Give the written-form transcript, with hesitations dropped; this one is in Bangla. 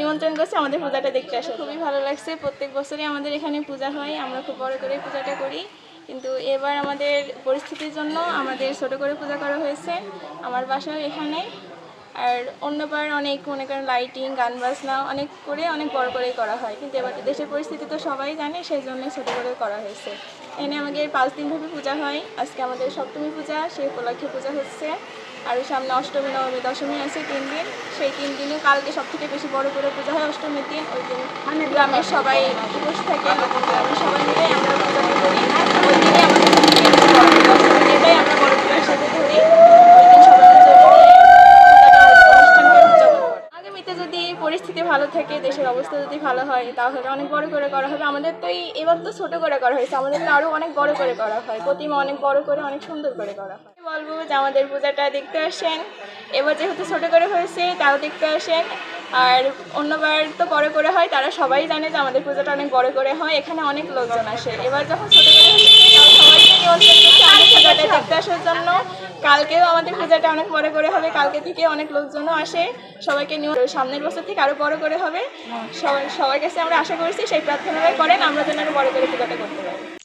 নিমন্ত্রণ করছে আমাদের পূজাটা দেখতে আসে। খুবই ভালো লাগছে। প্রত্যেক বছরই আমাদের এখানে পূজা হয়, আমরা খুব বড় করে পূজাটা করি, কিন্তু এবার আমাদের পরিস্থিতির জন্য আমাদের ছোট করে পূজা করা হয়েছে। আমার বাসাও এখানে। আর অন্যবার অনেক মনে করেন লাইটিং, গান বাজনা অনেক করে অনেক বড় করেই করা হয়, কিন্তু এবার দেশের পরিস্থিতি তো সবাই জানে, সেই জন্যই ছোটো করে করা হয়েছে। এখানে আমাদের 5 দিনব্যাপী পূজা হয়। আজকে আমাদের সপ্তমী পূজা, সেই উপলক্ষে পূজা হচ্ছে। আর সামনে অষ্টমী, নবমী, দশমী আছে 3 দিন। সেই 3 দিনও কালকে সবথেকে বেশি বড় করে পূজা হয় অষ্টমীর দিন। ওই দিন গ্রামের সবাই উপোস থাকে, গ্রামের সবাই মিলে আমরা পূজাটা করি। ওই দিনে আমাদের অষ্টমী দিনটাই আমরা বড় পূজার সাথে ধরি। ওই দিন সবাই আগামীতে যদি পরিস্থিতি ভালো থাকে, দেশের অবস্থা যদি ভালো হয়, তাহলে অনেক বড় করে করা হবে। আমাদের তো এবার তো ছোট করে করা হয়েছে, আমাদের তো আরও অনেক বড় করে করা হয়, প্রতিমা অনেক বড় করে অনেক সুন্দর করে করা হয়। বলবো যে আমাদের পূজাটা দেখতে আসেন। এবার যেহেতু ছোট করে হয়েছে তাও দেখতে আসেন। আর অন্যবার তো বড় করে হয়, তারা সবাই জানে যে আমাদের পূজাটা অনেক বড় করে হয়, এখানে অনেক লোকজন আসে। এবার যখন ছোট করে হয়েছে তাও সবাইকে নিমন্ত্রণ করছে আমাদের পূজাটা দেখতে আসার জন্য। কালকেও আমাদের পূজাটা অনেক বড় করে হবে, কালকে থেকে অনেক লোকজনও আসে। সবাইকে নিয়ে সামনের বছর থেকে আরও বড় করে হবে। সবার কাছে আমরা আশা করছি সেই প্রার্থনাটাই করেন আমরা যেন আরও বড় করে পূজাটা করতে পারি।